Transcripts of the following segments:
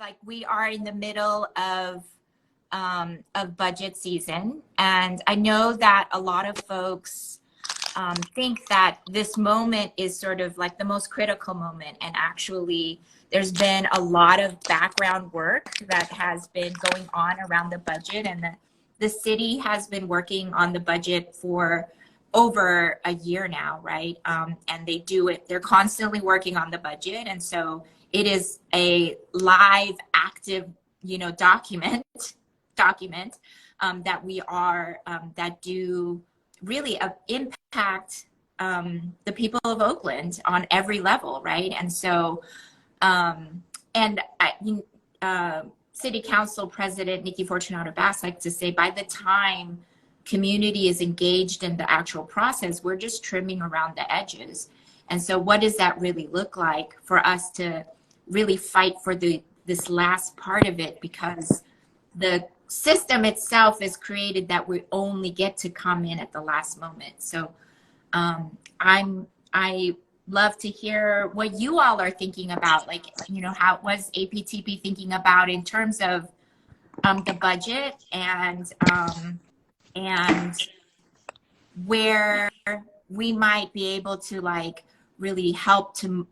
like we are in the middle of budget season, and I know that a lot of folks think that this moment is sort of like the most critical moment, and actually there's been a lot of background work that has been going on around the budget, and the city has been working on the budget for over a year now, right? And they do it, they're constantly working on the budget, and so it is a live, active, document that we are, that do really impact the people of Oakland on every level, right? And so, City Council President Nikki Fortunato Bass likes to say, by the time community is engaged in the actual process, we're just trimming around the edges. And so what does that really look like for us to really fight for this last part of it? Because the system itself is created that we only get to come in at the last moment. So I love to hear what you all are thinking about, like, how was APTP thinking about in terms of the budget and where we might be able to like really help to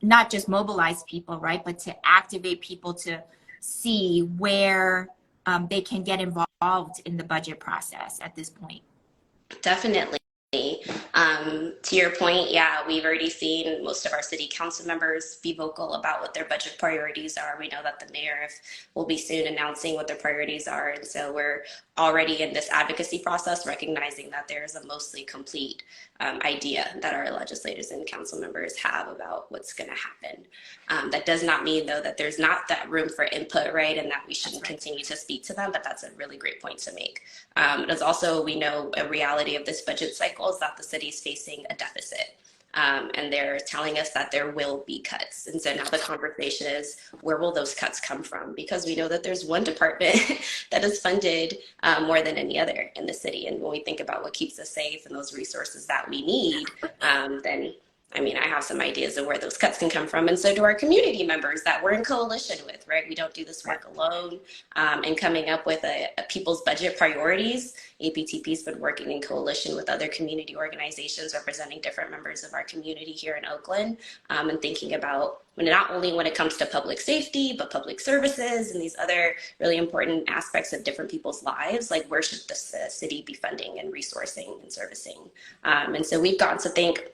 not just mobilize people, right, but to activate people to see where they can get involved in the budget process at this point. Definitely. To your point, yeah, we've already seen most of our city council members be vocal about what their budget priorities are. We know that the mayor will be soon announcing what their priorities are. And so we're already in this advocacy process, recognizing that there's a mostly complete idea that our legislators and council members have about what's going to happen. That does not mean, though, that there's not that room for input, right, and that we shouldn't continue to speak to them, but that's a really great point to make. There's also, we know, a reality of this budget cycle is that the city's facing a deficit. And they're telling us that there will be cuts. And so now the conversation is, where will those cuts come from? Because we know that there's one department that is funded more than any other in the city. And when we think about what keeps us safe and those resources that we need, then I mean, I have some ideas of where those cuts can come from. And so do our community members that we're in coalition with, right? We don't do this work alone. And coming up with a people's budget priorities, APTP's been working in coalition with other community organizations representing different members of our community here in Oakland, and thinking about not only when it comes to public safety, but public services and these other really important aspects of different people's lives, like where should the city be funding and resourcing and servicing. And so we've gotten to think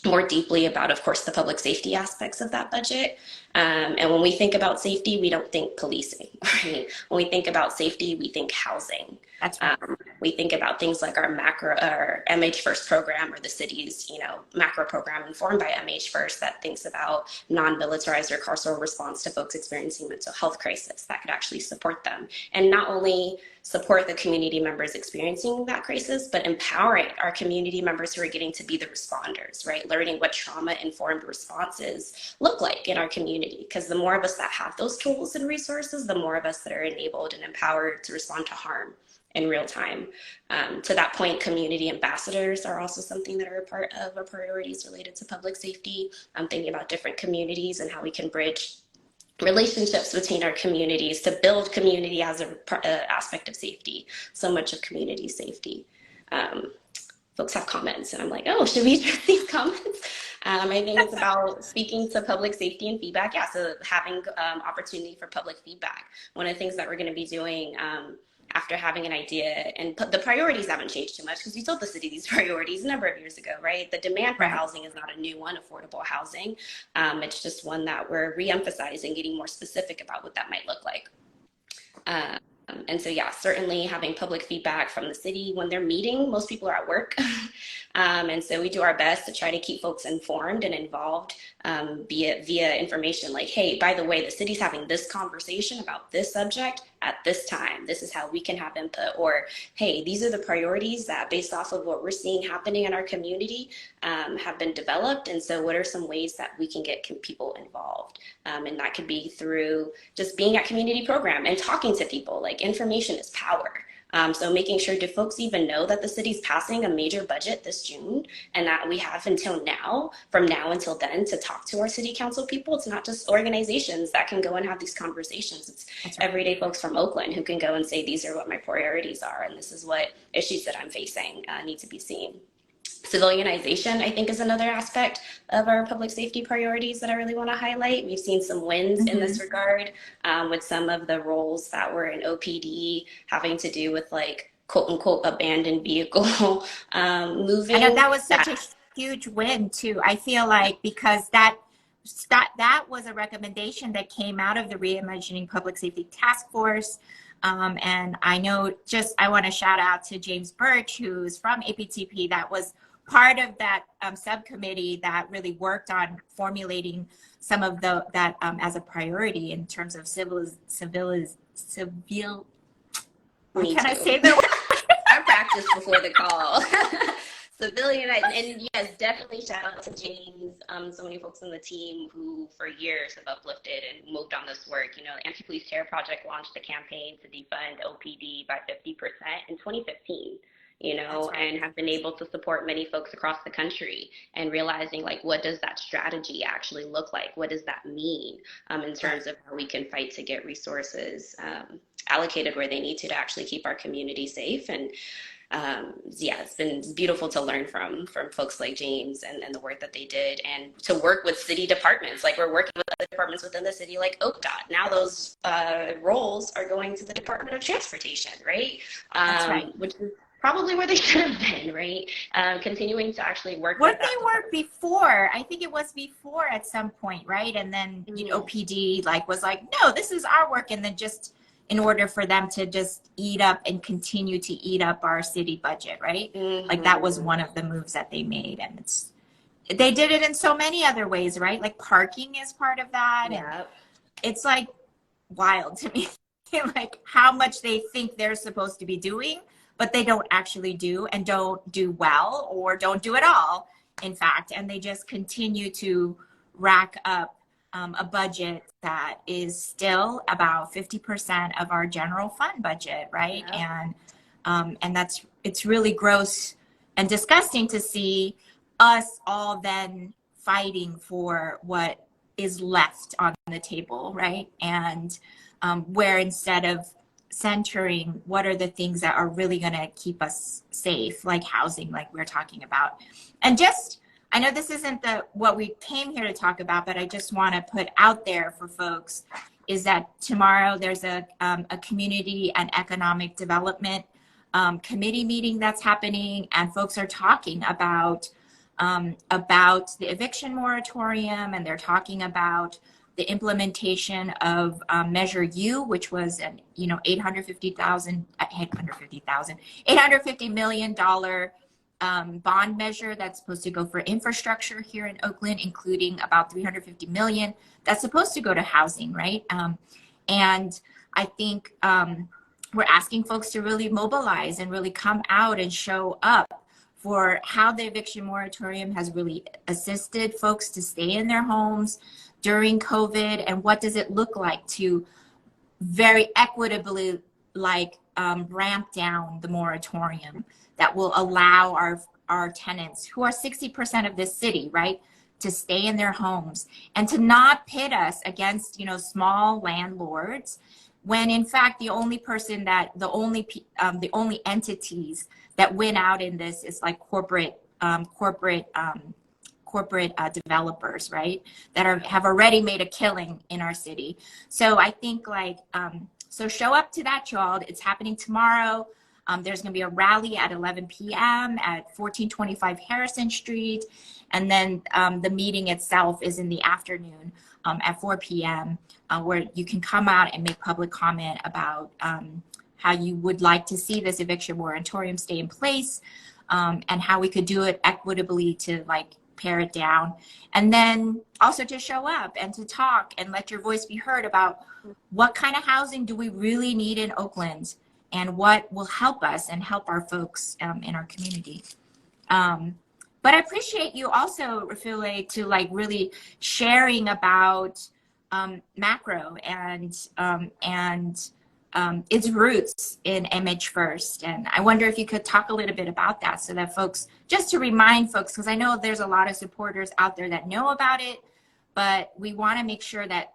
more deeply about, of course, the public safety aspects of that budget. And when we think about safety, we don't think policing, right? When we think about safety, we think housing. That's right. We think about things like our MH First program, or the city's, macro program informed by MH First that thinks about non-militarized or carceral response to folks experiencing mental health crisis that could actually support them. And not only support the community members experiencing that crisis, but empowering our community members who are getting to be the responders, right? Learning what trauma-informed responses look like in our community. Because the more of us that have those tools and resources, the more of us that are enabled and empowered to respond to harm in real time. To that point, community ambassadors are also something that are a part of our priorities related to public safety. I'm thinking about different communities and how we can bridge relationships between our communities to build community as an aspect of safety. So much of community safety. Folks have comments and I'm like, oh, should we address these comments? I think it's about speaking to public safety and feedback. Yeah, so having opportunity for public feedback. One of the things that we're going to be doing after having an idea, and the priorities haven't changed too much because we told the city these priorities a number of years ago, right? The demand for housing is not a new one, affordable housing. It's just one that we're re-emphasizing, getting more specific about what that might look like. And so, yeah, certainly having public feedback from the city when they're meeting. Most people are at work. And so we do our best to try to keep folks informed and involved via information like, hey, by the way, the city's having this conversation about this subject at this time. This is how we can have input. Or, hey, these are the priorities that based off of what we're seeing happening in our community have been developed. And so what are some ways that we can get people involved? And that could be through just being at community program and talking to people. Like, information is power. So making sure, do folks even know that the city's passing a major budget this June, and that we have until now, from now until then, to talk to our city council people? It's not just organizations that can go and have these conversations. It's That's right. everyday folks from Oakland who can go and say, these are what my priorities are, and this is what issues that I'm facing need to be seen. Civilianization, I think, is another aspect of our public safety priorities that I really want to highlight. We've seen some wins in this regard with some of the roles that were in OPD having to do with, like, quote unquote abandoned vehicle moving. I know that was such a huge win too. I feel like because that was a recommendation that came out of the Reimagining Public Safety Task Force. And I know, I want to shout out to James Birch, who's from APTP, that was part of that subcommittee that really worked on formulating some of that as a priority in terms of civil. Can I say the word? I practiced before the call. Civilian, and yes, definitely shout out to James, so many folks on the team who for years have uplifted and moved on this work. You know, the Anti-Police Terror Project launched a campaign to defund OPD by 50% in 2015. You know, right. And have been able to support many folks across the country, and realizing, like, what does that strategy actually look like? What does that mean in terms of how we can fight to get resources allocated where they need to actually keep our community safe? And yeah, it's been beautiful to learn from folks like James and the work that they did, and to work with city departments. Like, we're working with other departments within the city, like OPDOT. Now those roles are going to the Department of Transportation, right? That's right. Which is probably where they should have been, right? Continuing to actually work what with that. They were before. I think it was before at some point, right? And then OPD was like, no, this is our work, and then just in order for them to just eat up and continue to eat up our city budget, right? Like, that was one of the moves that they made, and they did it in so many other ways, right? Like, parking is part of that. Yeah. And it's like wild to me, like how much they think they're supposed to be doing, but they don't actually do, and don't do well, or don't do at all, in fact. And they just continue to rack up a budget that is still about 50% of our general fund budget, right? Yeah. And it's really gross and disgusting to see us all then fighting for what is left on the table, right? And where instead of centering what are the things that are really going to keep us safe, like housing, like we're talking about. And I know this isn't what we came here to talk about, but I just want to put out there for folks is that tomorrow there's a community and economic development committee meeting that's happening, and folks are talking about the eviction moratorium, and they're talking about the implementation of Measure U, which was an $850 million bond measure that's supposed to go for infrastructure here in Oakland, including about $350 million that's supposed to go to housing, right? And I think we're asking folks to really mobilize and really come out and show up for how the eviction moratorium has really assisted folks to stay in their homes during COVID, and what does it look like to very equitably ramp down the moratorium that will allow our tenants, who are 60% of this city, right, to stay in their homes, and to not pit us against, small landlords, when in fact the only entities that win out in this is like corporate developers, right, that have already made a killing in our city. So I think so show up to that, y'all. It's happening tomorrow. There's going to be a rally at 11 p.m. at 1425 Harrison Street. And then the meeting itself is in the afternoon at 4 p.m. Where you can come out and make public comment about how you would like to see this eviction moratorium stay in place, and how we could do it equitably to pare it down. And then also to show up and to talk and let your voice be heard about what kind of housing do we really need in Oakland, and what will help us and help our folks in our community. But I appreciate you also, Refilwe, to really sharing about macro and its roots in MH First. And I wonder if you could talk a little bit about that so that folks, just to remind folks, because I know there's a lot of supporters out there that know about it, but we want to make sure that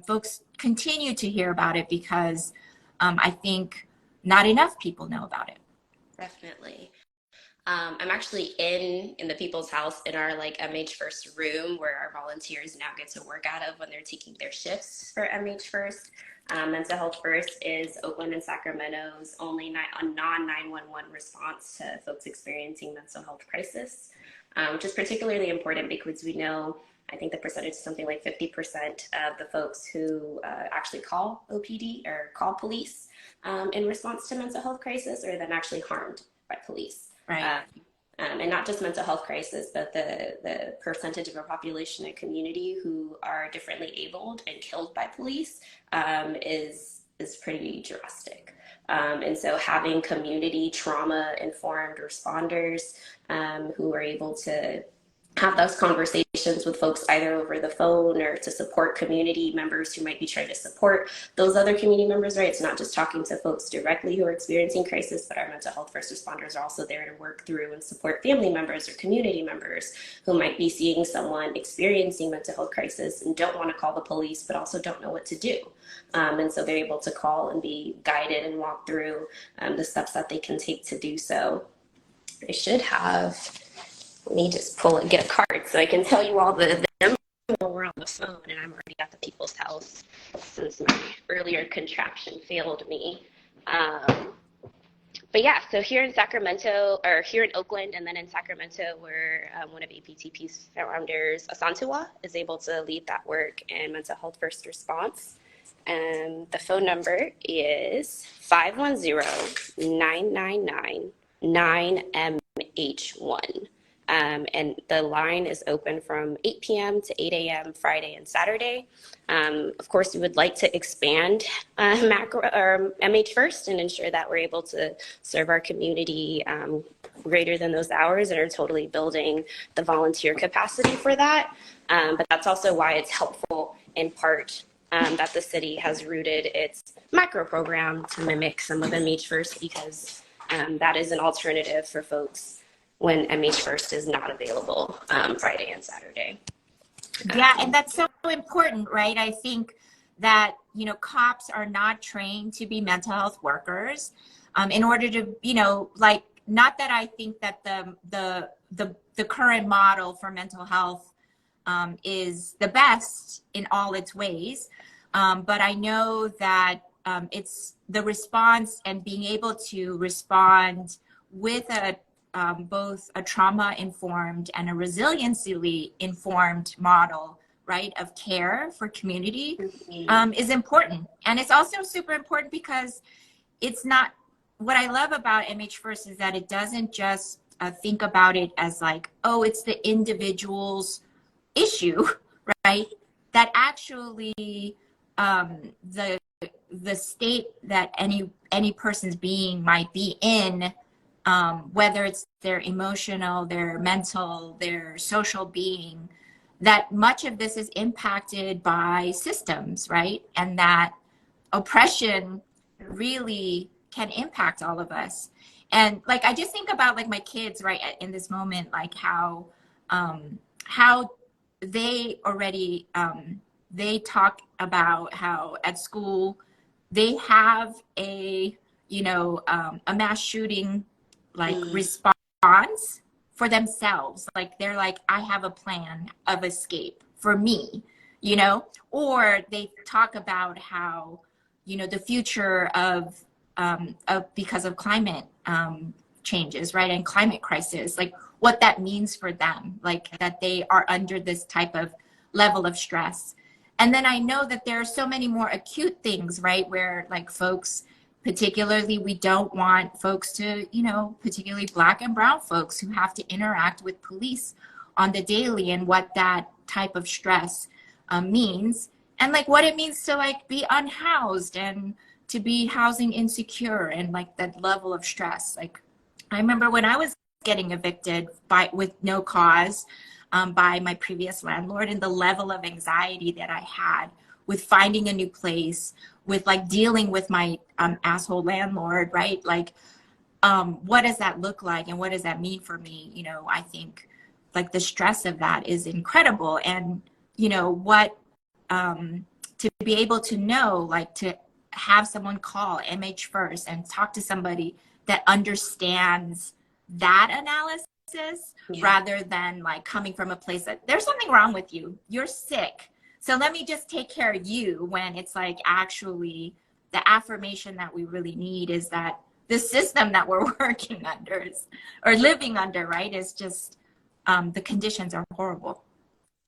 folks continue to hear about it because I think not enough people know about it. Definitely. I'm actually in the People's House in our like MH First room where our volunteers now get to work out of when they're taking their shifts for MH First. Mental Health First is Oakland and Sacramento's only non-911 response to folks experiencing mental health crisis, which is particularly important because we know, I think the percentage is something like 50% of the folks who actually call OPD or call police in response to mental health crisis are then actually harmed by police. Right. And not just mental health crisis, but the percentage of our population and community who are differently abled and killed by police is pretty drastic. And so having community trauma informed responders who are able to have those conversations with folks either over the phone or to support community members who might be trying to support those other community members, right? It's not just talking to folks directly who are experiencing crisis, but our mental health first responders are also there to work through and support family members or community members who might be seeing someone experiencing mental health crisis and don't want to call the police, but also don't know what to do. And so they're able to call and be guided and walk through the steps that they can take to do so. I should have... Let me just get a card so I can tell you all the numbers while we're on the phone, and I'm already at the People's House since my earlier contraction failed me. But yeah, so here in Sacramento, or here in Oakland, and then in Sacramento, where one of APTP's founders, Asantua, is able to lead that work in mental health first response. And the phone number is 510-999-9MH1. And the line is open from 8 p.m. to 8 a.m. Friday and Saturday. Of course, we would like to expand MH First and ensure that we're able to serve our community greater than those hours, and are totally building the volunteer capacity for that. But that's also why it's helpful in part that the city has rooted its macro program to mimic some of MH First, because that is an alternative for folks when MH First is not available Friday and Saturday. Yeah, and that's so important, right? I think that, you know, cops are not trained to be mental health workers in order to, you know, like, not that I think that the current model for mental health is the best in all its ways, but I know that it's the response and being able to respond with both a trauma-informed and a resiliency-informed model, right, of care for community is important. And it's also super important because it's not, what I love about MH First is that it doesn't just think about it as like, oh, it's the individual's issue, right? That actually the state that any person's being might be in, whether it's their emotional, their mental, their social being, that much of this is impacted by systems, right? And that oppression really can impact all of us. And like, I just think about like my kids, right, in this moment, like how they already, they talk about how at school they have a, you know, a mass shooting like response for themselves. Like they're like, I have a plan of escape for me, you know, or they talk about how, you know, the future of because of climate changes, right, and climate crisis, like what that means for them, like that they are under this type of level of stress. And then I know that there are so many more acute things, right, where like folks, particularly, we don't want folks to, you know, particularly Black and brown folks who have to interact with police on the daily, and what that type of stress means, and like what it means to like be unhoused and to be housing insecure, and like that level of stress. Like I remember when I was getting evicted with no cause by my previous landlord, and the level of anxiety that I had with finding a new place, with like dealing with my asshole landlord, right? Like, what does that look like and what does that mean for me? You know, I think like the stress of that is incredible. And, you know, what, to be able to know, like to have someone call MH First and talk to somebody that understands that analysis rather than like coming from a place that there's something wrong with you, you're sick, so let me just take care of you, when it's like actually the affirmation that we really need is that the system that we're working under is, or living under, right, is just the conditions are horrible.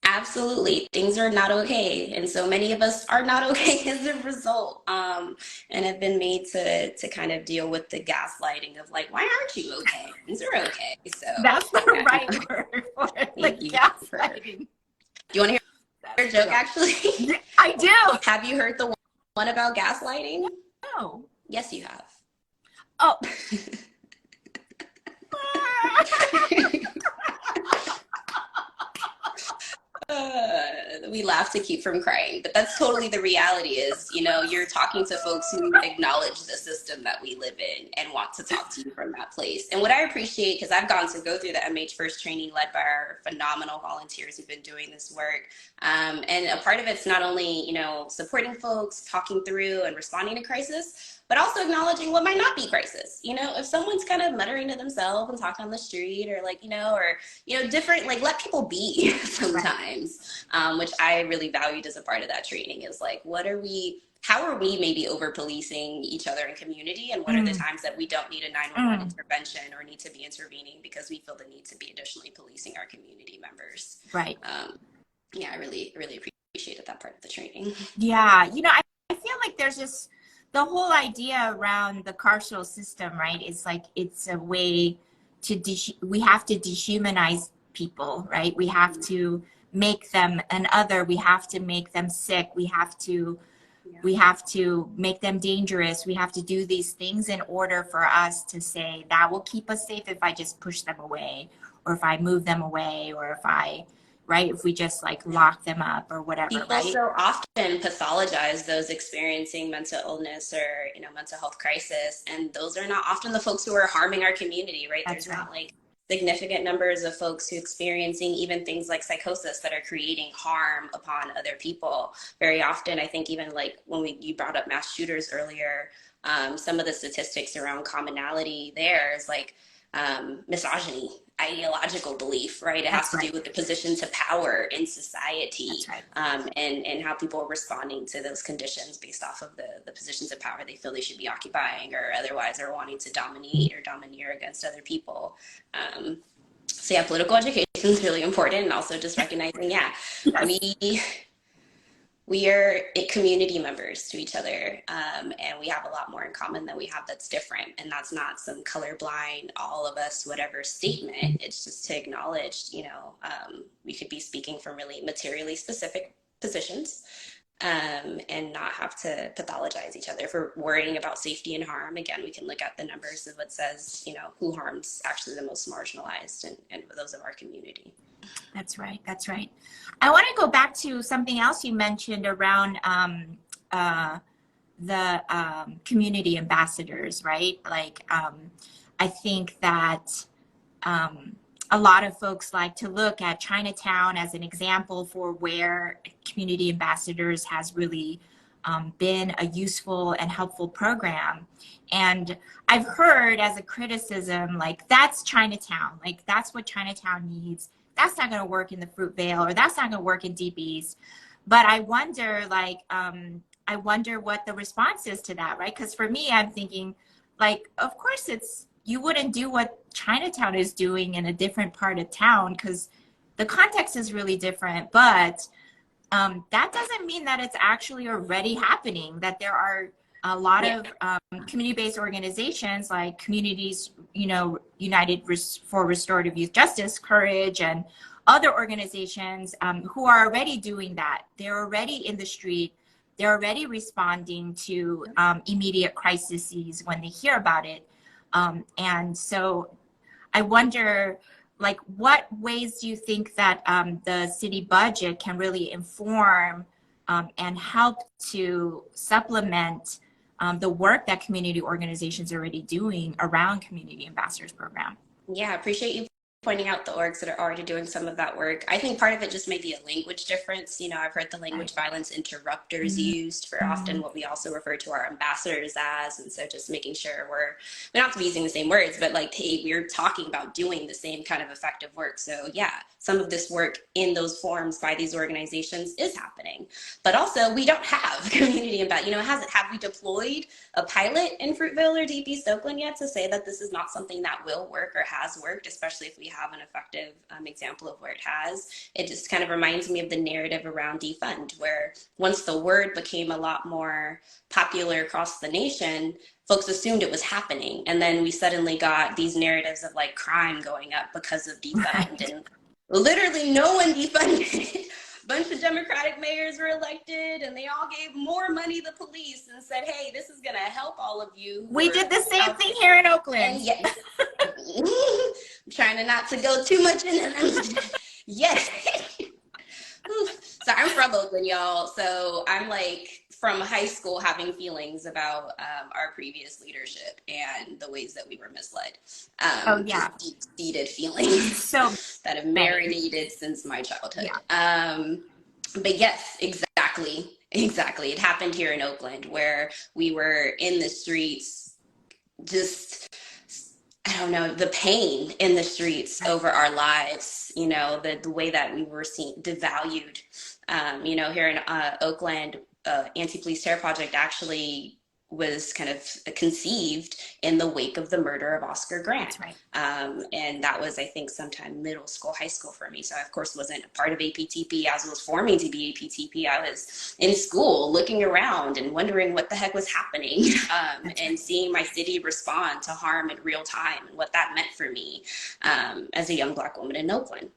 Absolutely. Things are not okay. And so many of us are not okay as a result, and have been made to kind of deal with the gaslighting of like, why aren't you okay? Things are okay. So That's the right word for it, the gaslighting. Do you want to hear a joke, actually? I do. Have you heard the one about gaslighting? No. Yes, you have. Oh. We laugh to keep from crying, but that's totally the reality. Is, you know, you're talking to folks who acknowledge the system that we live in and want to talk to you from that place. And what I appreciate, because I've gone to go through the MH First training led by our phenomenal volunteers who've been doing this work, and a part of it's not only, you know, supporting folks, talking through and responding to crisis, but also acknowledging what might not be crisis. You know, if someone's kind of muttering to themselves and talking on the street, or like, you know, or, you know, different, like, let people be sometimes, which I really valued as a part of that training, is like, how are we maybe over policing each other in community, and what are the times that we don't need a 911 intervention or need to be intervening because we feel the need to be additionally policing our community members. Right. Yeah, I really, really appreciated that part of the training. Yeah, you know, I feel like there's just the whole idea around the carceral system, right? It's like, it's a way to, we have to dehumanize people, right? We have to make them an other. We have to make them sick. We have to make them dangerous. We have to do these things in order for us to say that will keep us safe if I just push them away, or if I move them away, or if I, right, if we just like lock them up or whatever. People right? so often pathologize those experiencing mental illness or, you know, mental health crisis, and those are not often the folks who are harming our community, right? That's There's right. not like significant numbers of folks who experiencing even things like psychosis that are creating harm upon other people. Very often, I think even like when you brought up mass shooters earlier, some of the statistics around commonality there is like misogyny, ideological belief, right? It has to do with the positions of power in society, and how people are responding to those conditions based off of the positions of power they feel they should be occupying, or otherwise are wanting to dominate or domineer against other people. So yeah, political education is really important, and also just recognizing, we are community members to each other, and we have a lot more in common than we have that's different. And that's not some colorblind, all of us, whatever statement. It's just to acknowledge, you know, we could be speaking from really materially specific positions, and not have to pathologize each other. If we're worrying about safety and harm, again, we can look at the numbers of what says, you know, who harms actually the most marginalized and those of our community. That's right. That's right. I want to go back to something else you mentioned around the community ambassadors, right? Like, I think that a lot of folks like to look at Chinatown as an example for where community ambassadors has really been a useful and helpful program. And I've heard as a criticism, like, that's Chinatown, like that's what Chinatown needs. That's not going to work in the Fruitvale, or that's not going to work in Deep East. But I wonder, like, I wonder what the response is to that, right? Because for me, I'm thinking, like, of course you wouldn't do what Chinatown is doing in a different part of town because the context is really different. But that doesn't mean that it's actually already happening, that there are a lot of community-based organizations like Communities, you know, United for Restorative Youth Justice, Courage, and other organizations who are already doing that. They're already in the street. They're already responding to immediate crises when they hear about it. And so I wonder, like, what ways do you think that the city budget can really inform and help to supplement the work that community organizations are already doing around Community Ambassadors Program. Yeah, I appreciate you pointing out the orgs that are already doing some of that work. I think part of it just may be a language difference. You know, I've heard the language violence interrupters used for often what we also refer to our ambassadors as. And so just making sure we don't have to be using the same words, but like, hey, we're talking about doing the same kind of effective work. So yeah, some of this work in those forms by these organizations is happening. But also we don't have community impact. You know, have we deployed a pilot in Fruitville or DP Oakland yet to say that this is not something that will work or has worked, especially if we have an effective example of where it has? It just kind of reminds me of the narrative around defund, where once the word became a lot more popular across the nation, folks assumed it was happening. And then we suddenly got these narratives of like crime going up because of defund. And literally no one defunded. Bunch of Democratic mayors were elected and they all gave more money to police and said, hey, this is going to help all of you. We did the same thing here in Oakland. Yes. I'm trying to not to go too much into them. Yes. So I'm from Oakland, y'all. So I'm like from high school having feelings about our previous leadership and the ways that we were misled. Deep-seated feelings so that have marinated since my childhood. Yeah. But yes, exactly. It happened here in Oakland where we were in the streets, just, I don't know, the pain in the streets over our lives, you know, the way that we were seen, devalued. You know, here in Oakland, Anti-Police Terror Project actually was kind of conceived in the wake of the murder of Oscar Grant. That's right. And that was, I think, sometime middle school, high school for me. So I, of course, wasn't a part of APTP as it was forming to be APTP. I was in school looking around and wondering what the heck was happening and seeing my city respond to harm in real time and what that meant for me as a young Black woman in Oakland.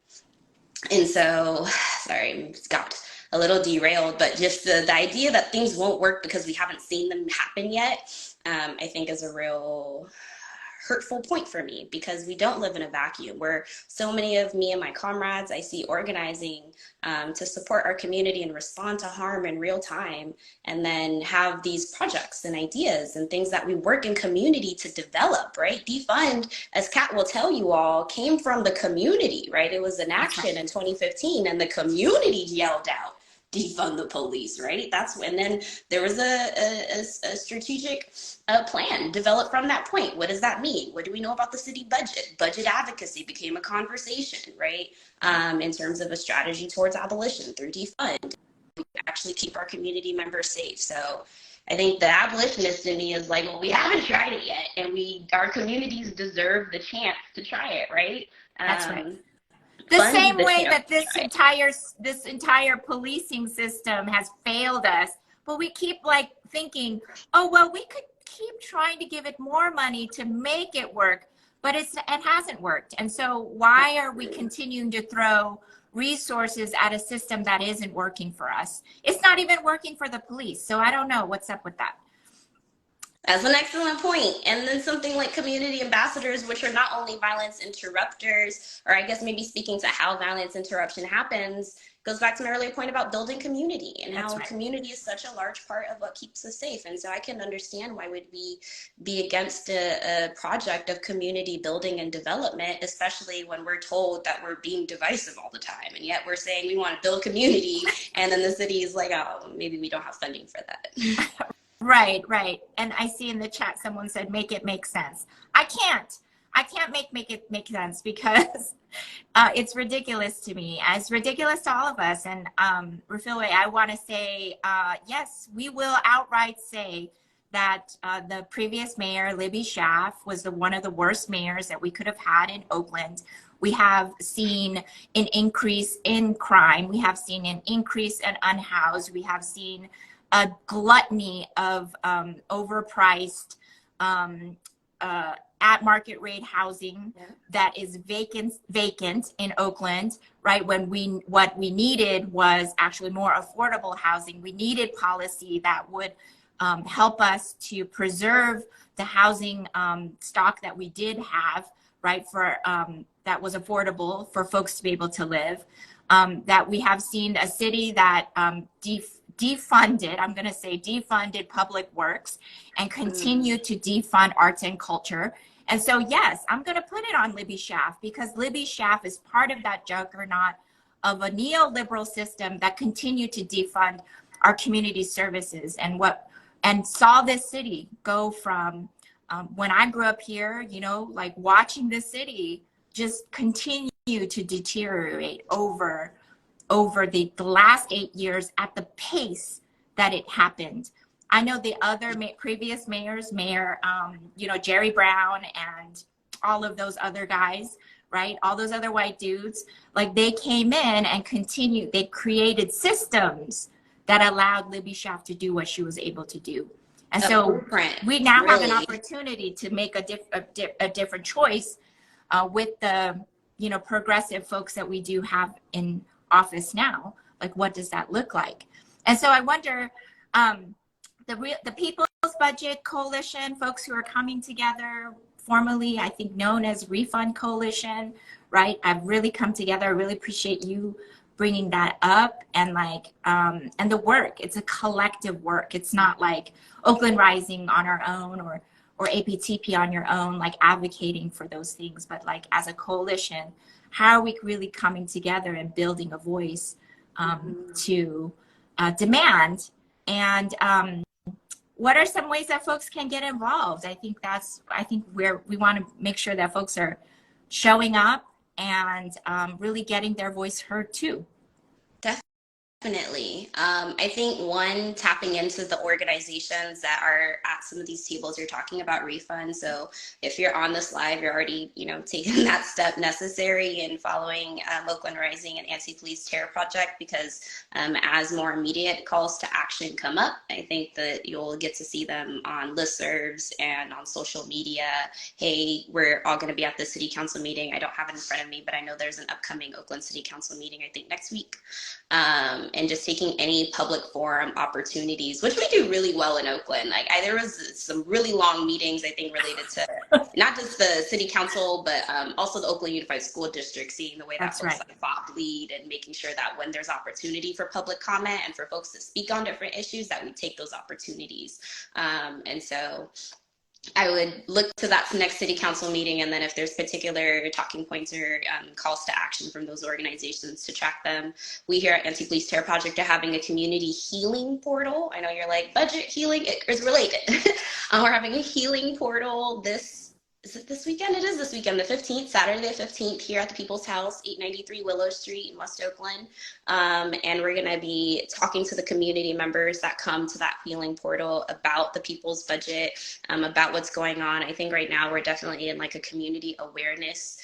And so, sorry, got a little derailed, but just the idea that things won't work because we haven't seen them happen yet, I think is a real hurtful point for me, because we don't live in a vacuum where so many of me and my comrades I see organizing to support our community and respond to harm in real time, and then have these projects and ideas and things that we work in community to develop, right? Defund, as Kat will tell you all, came from the community, right? It was an action in 2015 and the community yelled out, defund the police, right? That's when then there was a strategic plan developed from that point. What does that mean? What do we know about the city budget? Budget advocacy became a conversation, right? In terms of a strategy towards abolition through defund. We actually keep our community members safe. So I think the abolitionist in me is like, well, we haven't tried it yet, and our communities deserve the chance to try it, right? That's right. The same way that this entire policing system has failed us, but we keep like thinking, oh, well, we could keep trying to give it more money to make it work, but it hasn't worked. And so why are we continuing to throw resources at a system that isn't working for us? It's not even working for the police. So I don't know what's up with that. That's an excellent point. And then something like community ambassadors, which are not only violence interrupters, or I guess maybe speaking to how violence interruption happens, goes back to my earlier point about building community and how community is such a large part of what keeps us safe. And so I can understand why would we be against a project of community building and development, especially when we're told that we're being divisive all the time. And yet we're saying we want to build community. And then the city is like, oh, maybe we don't have funding for that. Right. And I see in the chat, someone said, make it make sense. I can't make it make sense because it's ridiculous to me. It's ridiculous to all of us. And Refilwe, I want to say, yes, we will outright say that the previous mayor, Libby Schaaf, was one of the worst mayors that we could have had in Oakland. We have seen an increase in crime. We have seen an increase in unhoused. We have seen a gluttony of overpriced at market rate housing that is vacant in Oakland, right? When what we needed was actually more affordable housing. We needed policy that would help us to preserve the housing stock that we did have, right? For that was affordable for folks to be able to live. That we have seen a city that defunded, I'm going to say defunded public works and continue to defund arts and culture. And so, yes, I'm going to put it on Libby Schaaf, because Libby Schaaf is part of that juggernaut of a neoliberal system that continued to defund our community services and saw this city go from when I grew up here, you know, like watching the city just continue to deteriorate over the last 8 years at the pace that it happened. I know the other previous mayors, you know, Jerry Brown and all of those other guys, right? All those other white dudes, like they came in and continued, they created systems that allowed Libby Schaaf to do what she was able to do. And so we now have an opportunity to make a different choice with the, you know, progressive folks that we do have in office now. Like, what does that look like? And so I wonder, the People's Budget Coalition, folks who are coming together, formally, I think known as Refund Coalition, right? I've really come together. I really appreciate you bringing that up, and like, and the work, it's a collective work. It's not like Oakland Rising on our own or APTP on your own, like advocating for those things, but like as a coalition, how are we really coming together and building a voice to demand? And what are some ways that folks can get involved? I think where we want to make sure that folks are showing up and really getting their voice heard too. Definitely. I think one, tapping into the organizations that are at some of these tables you're talking about refund. So if you're on this live, you're already, you know, taking that step necessary in following Oakland Rising and Anti-Police Terror Project, because as more immediate calls to action come up, I think that you'll get to see them on listservs and on social media. Hey, we're all going to be at the city council meeting. I don't have it in front of me, but I know there's an upcoming Oakland City Council meeting, I think next week. And just taking any public forum opportunities, which we do really well in Oakland. Like there was some really long meetings, I think, related to not just the city council, but also the Oakland Unified School District, seeing the way that folks like Bob lead and making sure that when there's opportunity for public comment and for folks to speak on different issues, that we take those opportunities. And so I would look to that next city council meeting, and then if there's particular talking points or calls to action from those organizations, to track them. We here at Anti-Police Terror Project are having a community healing portal. I know you're like, budget healing, it is related. We're having a healing portal is it this weekend? It is this weekend, the 15th, Saturday the 15th, here at the People's House, 893 Willow Street in West Oakland. And we're going to be talking to the community members that come to that healing portal about the people's budget, about what's going on. I think right now we're definitely in like a community awareness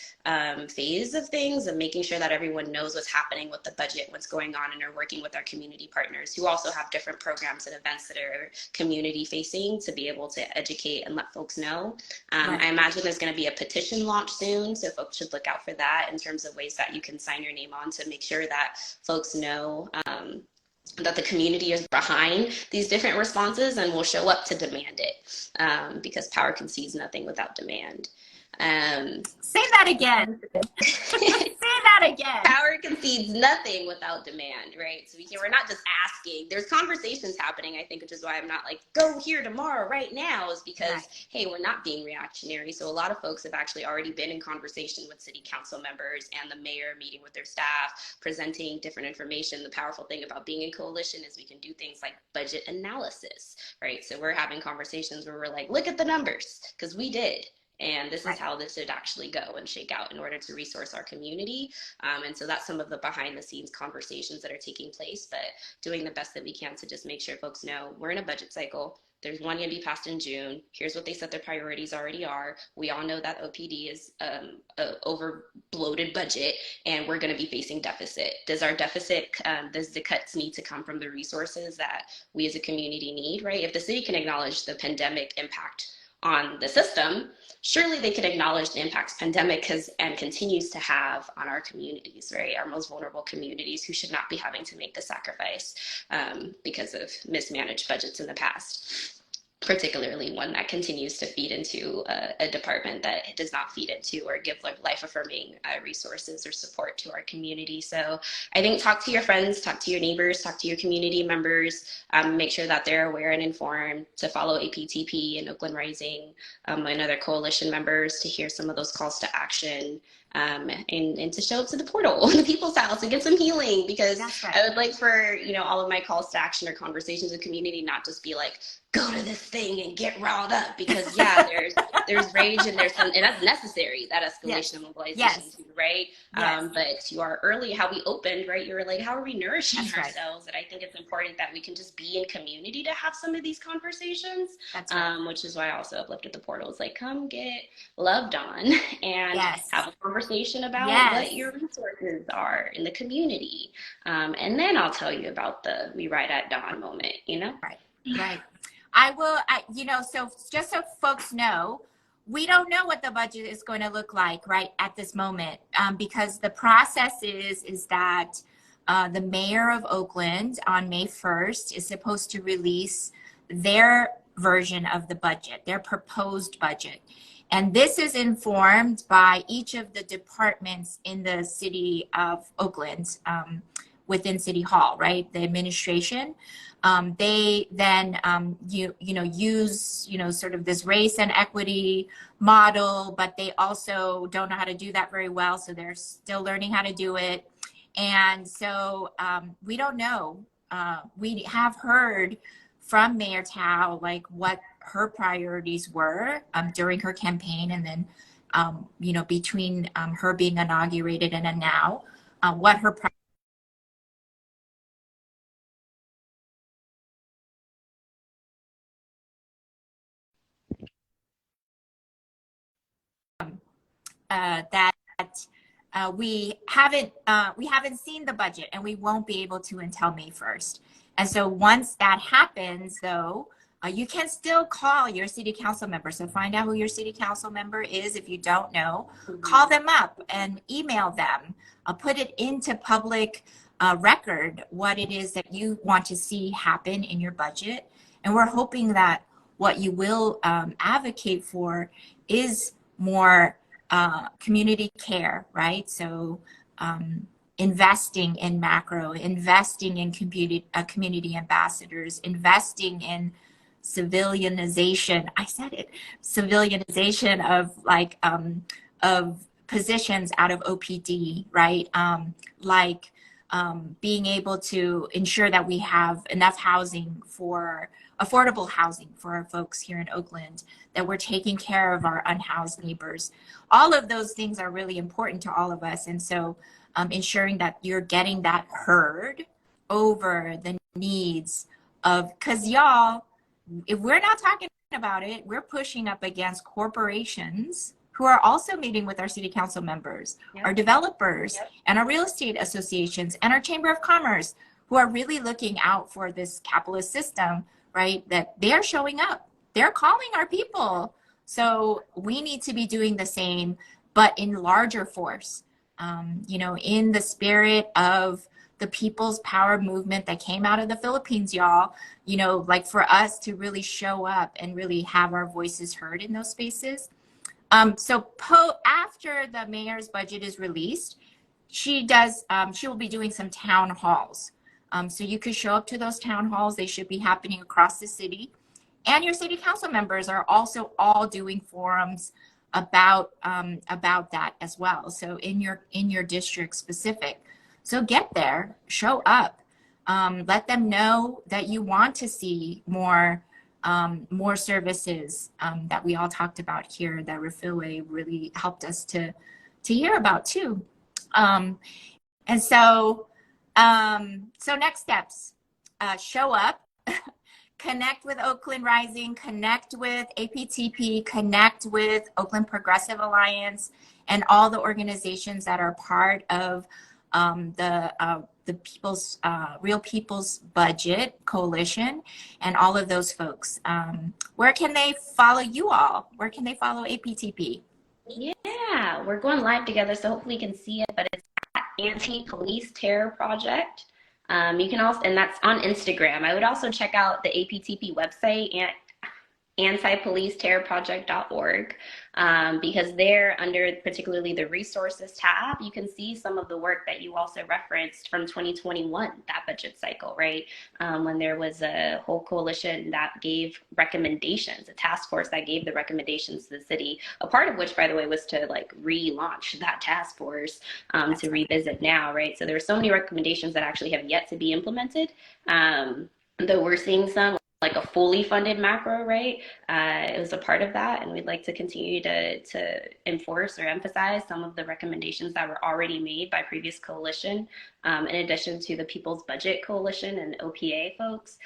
phase of things, and making sure that everyone knows what's happening with the budget, what's going on, and are working with our community partners who also have different programs and events that are community facing to be able to educate and let folks know. I imagine there's going to be a petition launch soon, so folks should look out for that in terms of ways that you can sign your name on to make sure that folks know that the community is behind these different responses and will show up to demand it, because power concedes nothing without demand. Say that again. Say that again. Power concedes nothing without demand, right? So we're not just asking. There's conversations happening, I think, which is why I'm not like, go here tomorrow, right now, is because, hey, we're not being reactionary. So a lot of folks have actually already been in conversation with city council members and the mayor, meeting with their staff, presenting different information. The powerful thing about being in coalition is we can do things like budget analysis, right? So we're having conversations where we're like, look at the numbers, because we did. And this is how this should actually go and shake out in order to resource our community. And so that's some of the behind the scenes conversations that are taking place, but doing the best that we can to just make sure folks know we're in a budget cycle. There's one going to be passed in June. Here's what they said their priorities already are. We all know that OPD is over bloated budget, and we're going to be facing deficit. Does our deficit, does the cuts need to come from the resources that we as a community need, right? If the city can acknowledge the pandemic impact on the system, surely they can acknowledge the impacts pandemic has and continues to have on our communities, right? Our most vulnerable communities who should not be having to make the sacrifice because of mismanaged budgets in the past. particularly one that continues to feed into a department that does not feed into or give like life affirming resources or support to our community. So I think talk to your friends, talk to your neighbors, talk to your community members, make sure that they're aware and informed, to follow APTP and Oakland Rising and other coalition members, to hear some of those calls to action. And to show up to the portal, the people's house, and get some healing, because Right. I would like for, you know, all of my calls to action or conversations with community not just be like, go to this thing and get riled up, because yeah, there's rage and and that's necessary, that escalation and mobilization too, right? But to our early, how we opened, right? You were like, how are we nourishing ourselves? And I think it's important that we can just be in community to have some of these conversations. Which is why I also uplifted the portals, like, come get loved on and have a conversation about what your resources are in the community. And then I'll tell you about the We Ride at Dawn moment, you know? Right. I will, you know, so just so folks know, we don't know what the budget is going to look like right at this moment, because the process is that the mayor of Oakland on May 1st is supposed to release their version of the budget, their proposed budget. And this is informed by each of the departments in the city of Oakland, within City Hall, right? The administration. They then use sort of this race and equity model, but they also don't know how to do that very well, so they're still learning how to do it. And so we don't know. We have heard from Mayor Tao like what her priorities were during her campaign, and then between her being inaugurated and now, what her we haven't seen the budget, and we won't be able to until May 1st. And so once that happens, though, you can still call your city council member. So find out who your city council member is. If you don't know, call them up and email them. Put it into public record what it is that you want to see happen in your budget. And we're hoping that what you will advocate for is more community care, right? So investing in macro, investing in community ambassadors, investing in civilianization. I said it, civilianization of positions out of OPD, right? Being able to ensure that we have enough housing for affordable housing for our folks here in Oakland, that we're taking care of our unhoused neighbors. All of those things are really important to all of us. And so ensuring that you're getting that heard over the needs of, because y'all, if we're not talking about it, we're pushing up against corporations who are also meeting with our city council members, our developers, and our real estate associations, and our Chamber of Commerce, who are really looking out for this capitalist system, right? That they're showing up, they're calling our people. So we need to be doing the same, but in larger force, in the spirit of the People's Power movement that came out of the Philippines, y'all, like for us to really show up and really have our voices heard in those spaces. So after the mayor's budget is released, she will be doing some town halls. So you could show up to those town halls. They should be happening across the city. And your city council members are also all doing forums about that as well. So in your district specific. So get there, show up, let them know that you want to see more services that we all talked about here, that Refilwe really helped us to hear about too. And so next steps, show up, connect with Oakland Rising, connect with APTP, connect with Oakland Progressive Alliance, and all the organizations that are part of the People's Real People's Budget Coalition, and all of those folks. Where can they follow you all? Where can they follow APTP? Yeah, we're going live together, so hopefully you can see it, but it's at Anti-Police Terror Project. You can also, and that's on Instagram. I would also check out the APTP website, antipoliceterrorproject.org, because there, under particularly the resources tab, you can see some of the work that you also referenced from 2021, that budget cycle, right? When there was a whole coalition that gave recommendations, a task force that gave the recommendations to the city, a part of which, by the way, was to like relaunch that task force to revisit now, right? So there are so many recommendations that actually have yet to be implemented, though we're seeing some, like a fully funded macro, right? It was a part of that, and we'd like to continue to enforce or emphasize some of the recommendations that were already made by previous coalition. In addition to the People's Budget Coalition and OPA folks,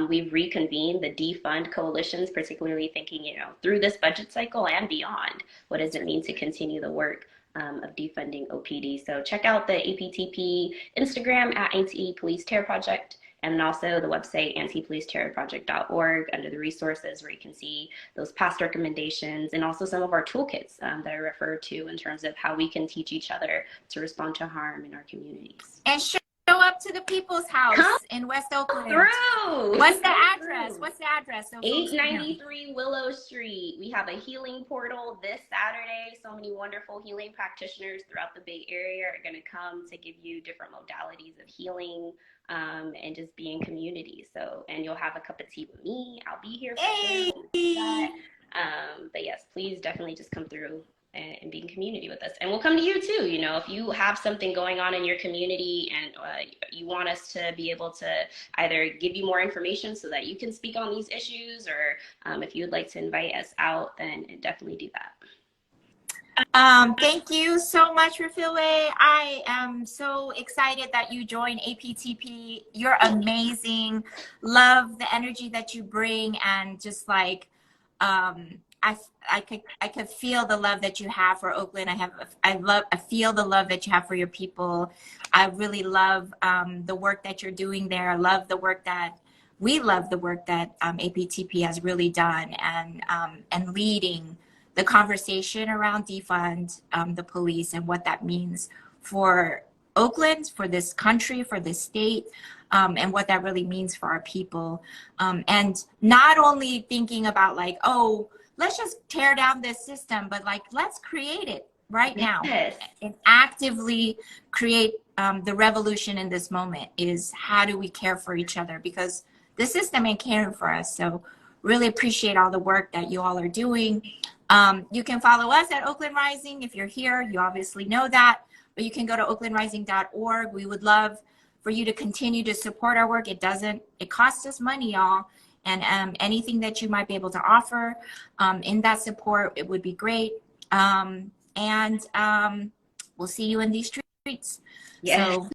we've reconvened the Defund coalitions, particularly thinking, you know, through this budget cycle and beyond, what does it mean to continue the work of defunding OPD? So check out the APTP Instagram at Anti-Police Terror Project, and then also the website antipoliceterrorproject.org under the resources, where you can see those past recommendations and also some of our toolkits that I referred to in terms of how we can teach each other to respond to harm in our communities. And show up to the People's House in West Oakland. What's the address? What's the address? So 893 Willow Street. We have a healing portal this Saturday. So many wonderful healing practitioners throughout the Bay Area are going to come to give you different modalities of healing, and just be in community. So, and you'll have a cup of tea with me. I'll be here for sure. But yes, please definitely just come through and be in community with us. And we'll come to you too. You know, if you have something going on in your community and you want us to be able to either give you more information so that you can speak on these issues, or if you'd like to invite us out, then definitely do that. Thank you so much, Refilwe. I am so excited that you joined APTP. You're amazing. Love the energy that you bring, and just like I could feel the love that you have for Oakland. I feel the love that you have for your people. I really love the work that you're doing there. I love the work that APTP has really done, and leading the conversation around defund the police and what that means for Oakland, for this country, for this state, and what that really means for our people. And not only thinking about like, oh, let's just tear down this system, but like, let's create it right now. Yes. And actively create the revolution in this moment. Is how do we care for each other? Because the system ain't caring for us. So really appreciate all the work that you all are doing. You can follow us at Oakland Rising. If you're here, you obviously know that, but you can go to oaklandrising.org. We would love for you to continue to support our work. It costs us money, y'all. And anything that you might be able to offer in that support, it would be great. And we'll see you in these streets. Yes. So